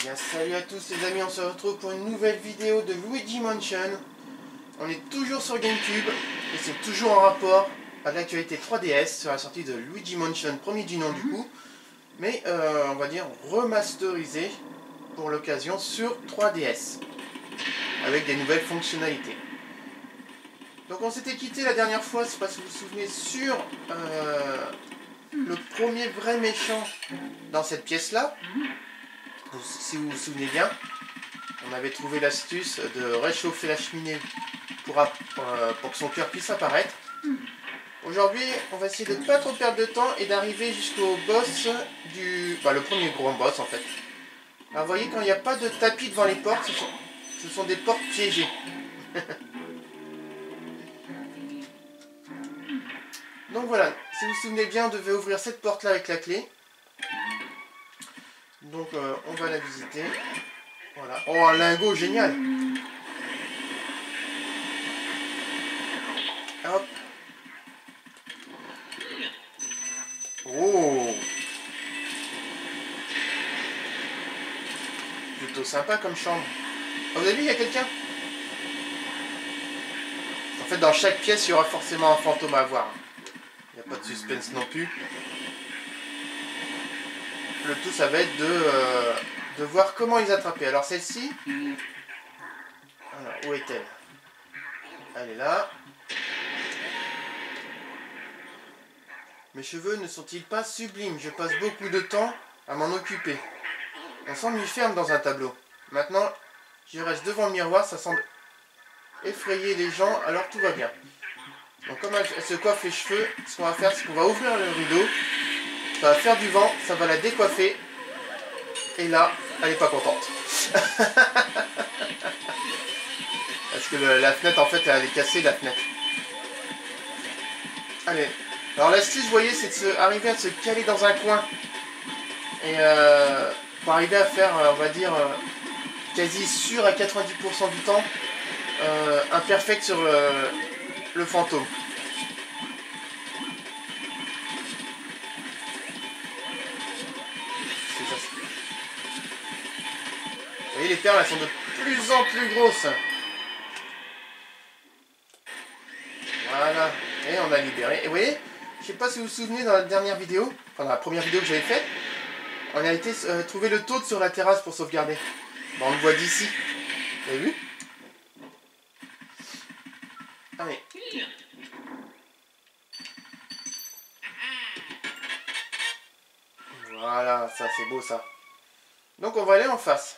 Bien, salut à tous les amis, on se retrouve pour une nouvelle vidéo de Luigi Mansion. On est toujours sur GameCube et c'est toujours en rapport à l'actualité 3DS sur la sortie de Luigi Mansion, premier du nom du coup, mais on va dire remasterisé pour l'occasion sur 3DS avec des nouvelles fonctionnalités. Donc on s'était quitté la dernière fois, je ne sais pas si vous vous souvenez, sur le premier vrai méchant dans cette pièce là. Si vous vous souvenez bien, on avait trouvé l'astuce de réchauffer la cheminée pour que son cœur puisse apparaître. Aujourd'hui, on va essayer de ne pas trop perdre de temps et d'arriver jusqu'au boss le premier gros boss en fait. Alors vous voyez, quand il n'y a pas de tapis devant les portes, ce sont des portes piégées. Donc voilà, si vous vous souvenez bien, on devait ouvrir cette porte là avec la clé. Donc on va la visiter. Voilà. Oh, un lingot, génial! Hop. Oh! Plutôt sympa comme chambre. Oh, vous avez vu, il y a quelqu'un? En fait, dans chaque pièce, il y aura forcément un fantôme à voir. Il n'y a pas de suspense non plus. Le tout, ça va être de voir comment les attraper. Alors celle-ci, alors, où est-elle? Elle est là. Mes cheveux ne sont-ils pas sublimes? Je passe beaucoup de temps à m'en occuper. On s'ennuie ferme dans un tableau. Maintenant, je reste devant le miroir, ça semble effrayer les gens, alors tout va bien. Donc comme elle se coiffe les cheveux, ce qu'on va faire, c'est qu'on va ouvrir le rideau. Ça va faire du vent, ça va la décoiffer. Et là, elle n'est pas contente. Parce que la fenêtre, en fait, elle est cassée, la fenêtre. Allez. Alors l'astuce, vous voyez, c'est d'arriver à se caler dans un coin. Et pour arriver à faire, on va dire, quasi sûr à 90% du temps, un perfect sur le fantôme. Vous voyez, les perles, elles sont de plus en plus grosses. Voilà. Et on a libéré. Et vous voyez, je sais pas si vous vous souvenez, dans la dernière vidéo, enfin dans la première vidéo que j'avais faite, on a été trouver le taud sur la terrasse pour sauvegarder. Bon, on le voit d'ici. Vous avez vu? Allez. Voilà, ça c'est beau ça. Donc on va aller en face.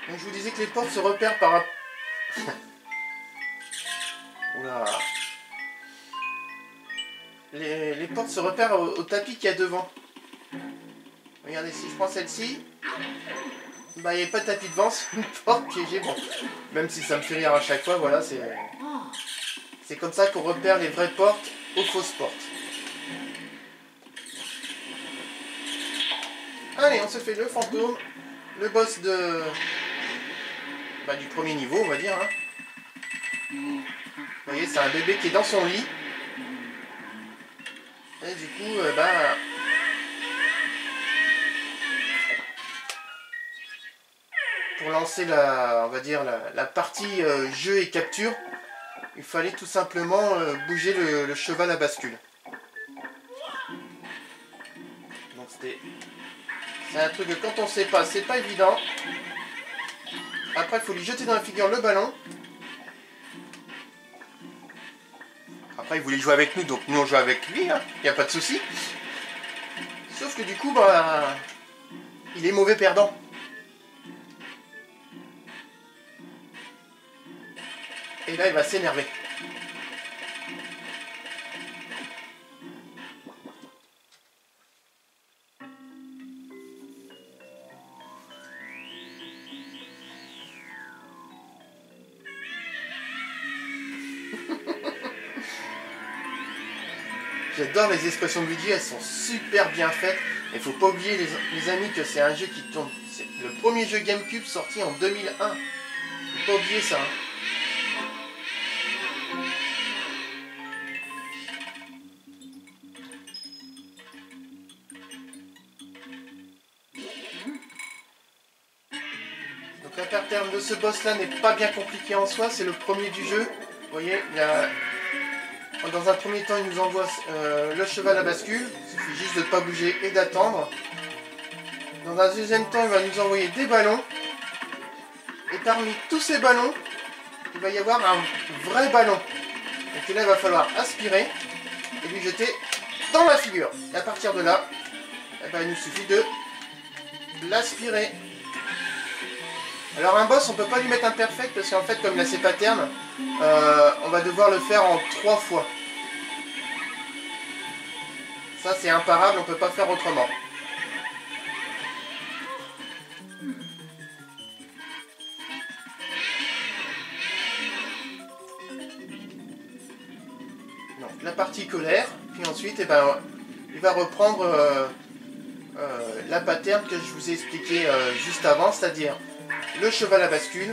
Donc je vous disais que les portes se repèrent par... Oula. Les portes se repèrent au tapis qu'il y a devant. Regardez, si je prends celle-ci, bah il n'y a pas de tapis devant, c'est une porte piégée. Bon, même si ça me fait rire à chaque fois, voilà, c'est comme ça qu'on repère les vraies portes aux fausses portes. Allez, on se fait le fantôme, le boss du premier niveau, on va dire. Hein. Vous voyez, c'est un bébé qui est dans son lit. Et du coup, pour lancer on va dire la partie jeu et capture, il fallait tout simplement bouger le cheval à bascule. Donc c'est un truc que quand on ne sait pas, c'est pas évident. Après, il faut lui jeter dans la figure le ballon. Après, il voulait jouer avec nous, donc nous on joue avec lui, hein. Il n'y a pas de souci. Sauf que du coup, il est mauvais perdant. Et là, il va s'énerver. J'adore les expressions de Luigi, elles sont super bien faites. Il ne faut pas oublier les amis que c'est un jeu qui tourne. C'est le premier jeu GameCube sorti en 2001. Il ne faut pas oublier ça. Hein. La pattern de ce boss là n'est pas bien compliqué en soi, c'est le premier du jeu. Vous voyez, dans un premier temps il nous envoie le cheval à bascule, il suffit juste de ne pas bouger et d'attendre. Dans un deuxième temps il va nous envoyer des ballons. Et parmi tous ces ballons, il va y avoir un vrai ballon. Donc là il va falloir aspirer et lui jeter dans la figure. Et à partir de là, eh ben, il nous suffit de l'aspirer. Alors un boss, on peut pas lui mettre un perfect parce qu'en fait, comme il a ses patterns, on va devoir le faire en 3 fois. Ça c'est imparable, on peut pas faire autrement. Donc la partie colère, puis ensuite, eh ben, il va reprendre la pattern que je vous ai expliqué juste avant, c'est-à-dire le cheval à bascule,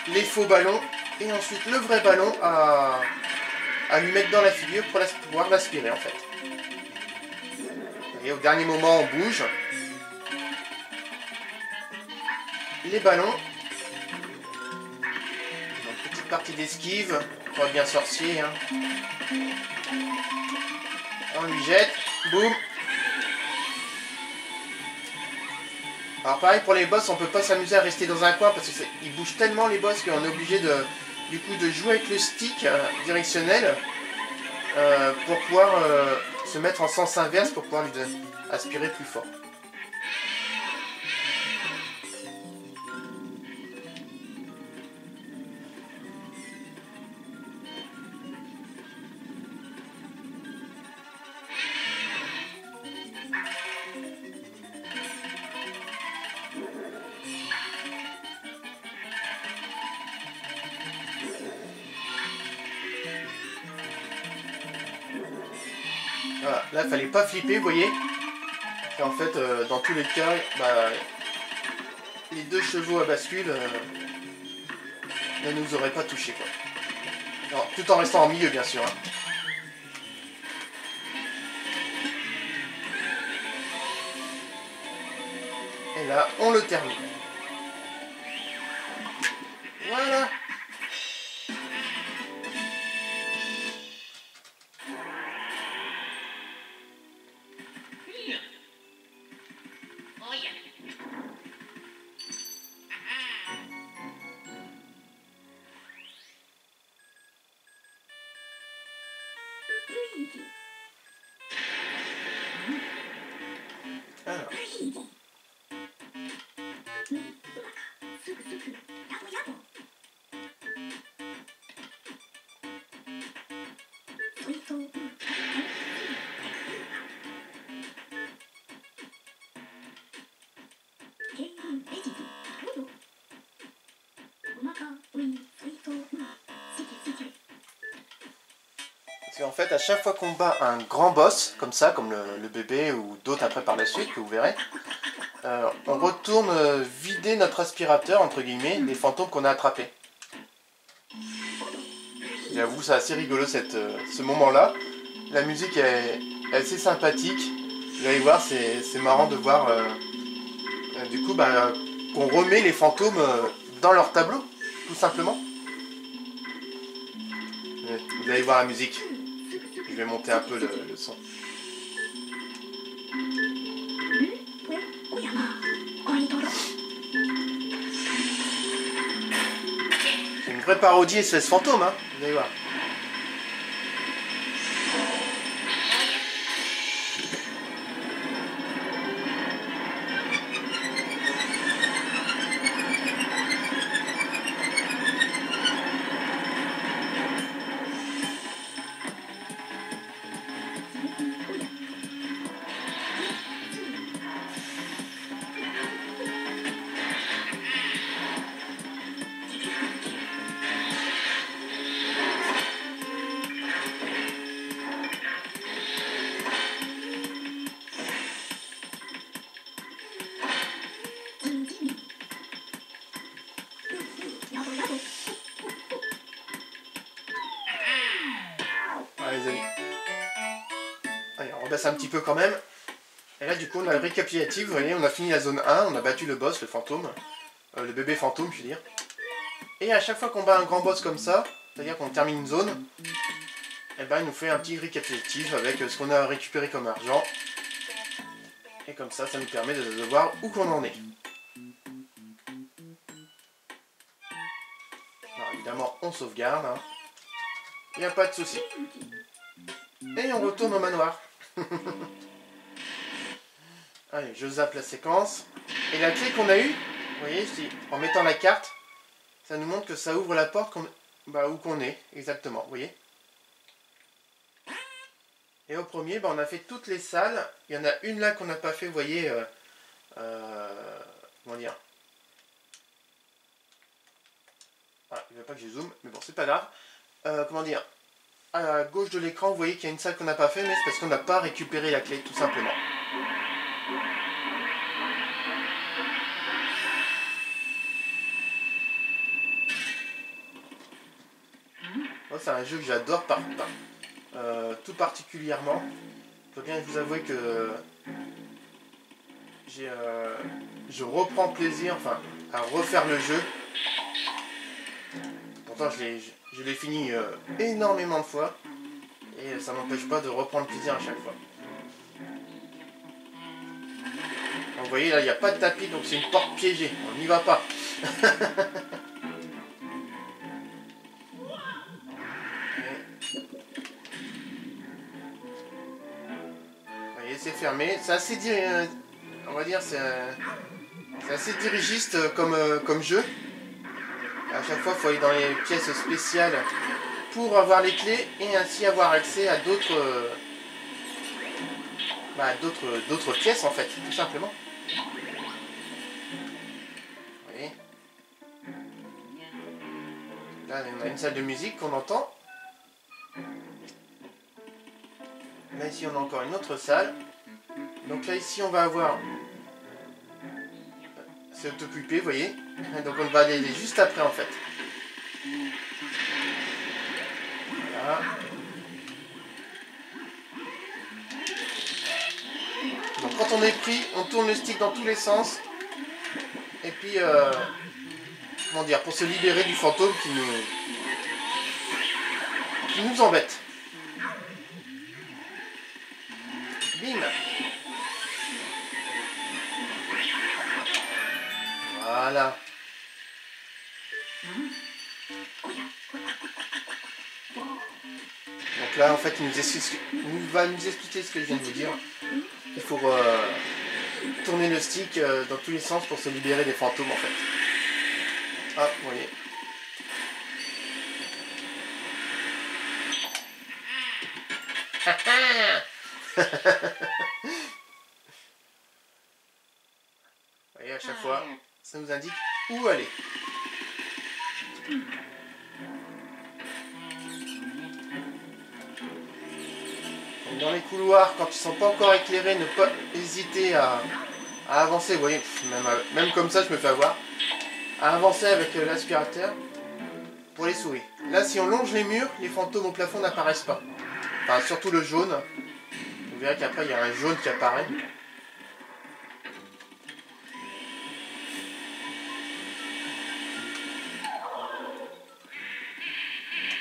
les faux ballons, et ensuite le vrai ballon à lui mettre dans la figure pour pouvoir l'aspirer en fait. Et au dernier moment on bouge. Les ballons. Donc, petite partie d'esquive, pas bien sorcier. Hein. On lui jette, boum. Alors pareil pour les boss, on peut pas s'amuser à rester dans un coin parce qu'ils bougent tellement les boss qu'on est obligé du coup de jouer avec le stick directionnel pour pouvoir se mettre en sens inverse pour pouvoir lui aspirer plus fort. Voilà, là il fallait pas flipper, vous voyez. Et en fait, dans tous les cas, bah, les 2 chevaux à bascule ne nous auraient pas touché quoi. Alors, tout en restant en milieu bien sûr. Hein. Et là, on le termine. Voilà. Alors. Parce qu'en fait, à chaque fois qu'on bat un grand boss, comme ça, comme le bébé ou d'autres après par la suite, que vous verrez, on retourne vider notre aspirateur, entre guillemets, des fantômes qu'on a attrapés. J'avoue, c'est assez rigolo ce moment-là. La musique est assez sympathique. Vous allez voir, c'est marrant de voir du coup bah, qu'on remet les fantômes dans leur tableau, tout simplement. Vous allez voir la musique. Je vais monter un peu le son. C'est une vraie parodie SOS Fantôme, hein, vous allez voir. Allez, on rebaisse un petit peu quand même. Et là, du coup, on a le récapitulatif. Vous voyez, on a fini la zone 1, on a battu le boss, le fantôme. le bébé fantôme, je veux dire. Et à chaque fois qu'on bat un grand boss comme ça, c'est-à-dire qu'on termine une zone, et ben il nous fait un petit récapitulatif avec ce qu'on a récupéré comme argent. Et comme ça nous permet de voir où qu'on en est. Alors évidemment, on sauvegarde. Hein. Il n'y a pas de souci. Et on retourne au manoir. Allez, je zappe la séquence. Et la clé qu'on a eue, vous voyez, en mettant la carte, ça nous montre que ça ouvre la porte où qu'on est, exactement, vous voyez. Et au premier, on a fait toutes les salles. Il y en a une là qu'on n'a pas fait, vous voyez, comment dire. Ah, il ne veut pas que je zoome, mais bon, c'est pas grave. Comment dire, à gauche de l'écran, vous voyez qu'il y a une salle qu'on n'a pas fait, mais c'est parce qu'on n'a pas récupéré la clé, tout simplement. Moi, c'est un jeu que j'adore tout particulièrement. Je dois bien vous avouer que je reprends plaisir à refaire le jeu. Pourtant, je l'ai fini énormément de fois. Et ça m'empêche pas de reprendre plaisir à chaque fois. Donc, vous voyez, là, il n'y a pas de tapis, donc c'est une porte piégée. On n'y va pas. Vous voyez, c'est fermé. C'est assez, on va dire, c'est assez dirigiste comme jeu. À chaque fois, il faut aller dans les pièces spéciales pour avoir les clés et ainsi avoir accès à d'autres pièces en fait, tout simplement. Vous voyez. Là, on a une salle de musique qu'on entend. Là, ici, on a encore une autre salle. Donc là, ici, on va avoir... C'est occupé, vous voyez. Donc on va aller juste après en fait. Voilà. Donc quand on est pris, on tourne le stick dans tous les sens. Et puis, comment dire, pour se libérer du fantôme qui nous embête. Bim. Voilà. Donc là, en fait, il va nous expliquer ce que je viens de vous dire. Il faut tourner le stick dans tous les sens pour se libérer des fantômes, en fait. Ah, vous voyez. Vous voyez, à chaque fois, ça nous indique où aller. Donc dans les couloirs, quand ils ne sont pas encore éclairés, ne pas hésiter à avancer. Vous voyez, même comme ça, je me fais avoir. À avancer avec l'aspirateur pour les souris. Là, si on longe les murs, les fantômes au plafond n'apparaissent pas. Enfin, surtout le jaune. Vous verrez qu'après, il y a un jaune qui apparaît.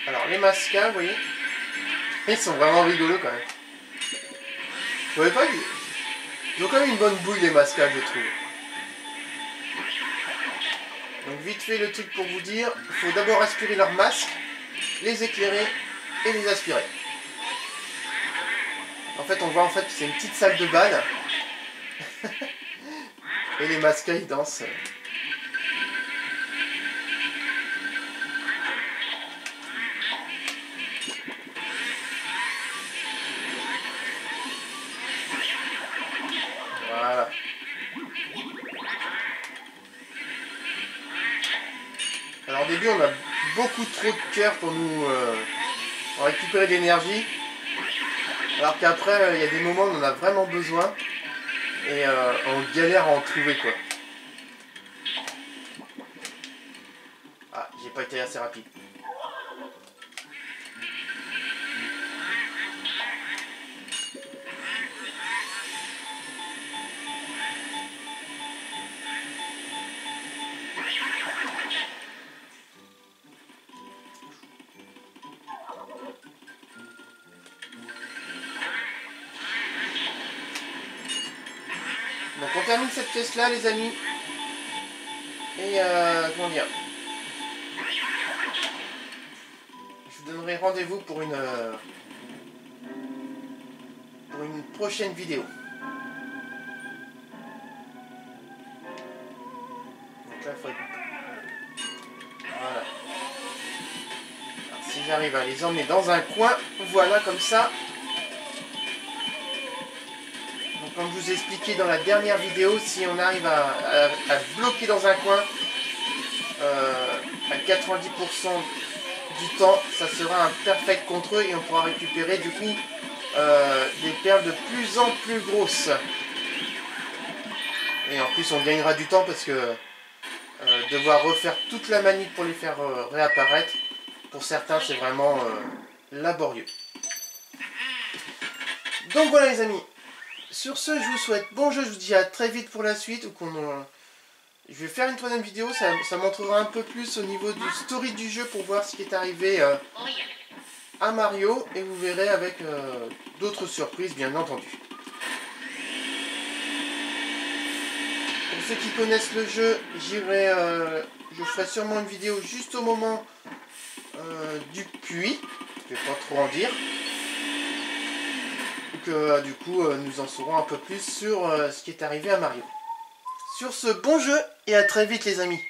Alors, les mascas, vous voyez, ils sont vraiment rigolos quand même. Vous voyez pas, ils ont quand même une bonne bouille, les mascas, je trouve. Donc, vite fait, le truc pour vous dire, il faut d'abord aspirer leurs masques, les éclairer et les aspirer. En fait, on voit que c'est une petite salle de bal. Et les mascas, ils dansent. Voilà. Alors au début, on a beaucoup trop de cœur pour nous récupérer de l'énergie. Alors qu'après, il y a des moments où on en a vraiment besoin. Et on galère à en trouver, quoi. Ah, j'ai pas été assez rapide. Donc on termine cette pièce là les amis. Et comment dire, je vous donnerai rendez-vous pour une prochaine vidéo. Donc là il faut être... Voilà. Alors, si j'arrive à les emmener dans un coin, voilà comme ça. Donc comme je vous ai expliqué dans la dernière vidéo, si on arrive à bloquer dans un coin à 90% du temps, ça sera un perfect contre eux et on pourra récupérer du coup des perles de plus en plus grosses. Et en plus on gagnera du temps parce que devoir refaire toute la manip pour les faire réapparaître, pour certains c'est vraiment laborieux. Donc voilà les amis, sur ce je vous souhaite bon jeu, je vous dis à très vite pour la suite, ou je vais faire une troisième vidéo, ça montrera un peu plus au niveau du story du jeu pour voir ce qui est arrivé à Mario, et vous verrez avec d'autres surprises bien entendu. Pour ceux qui connaissent le jeu, je ferai sûrement une vidéo juste au moment du puits, je vais pas trop en dire. Que du coup nous en saurons un peu plus sur ce qui est arrivé à Mario. Sur ce, bon jeu et à très vite les amis.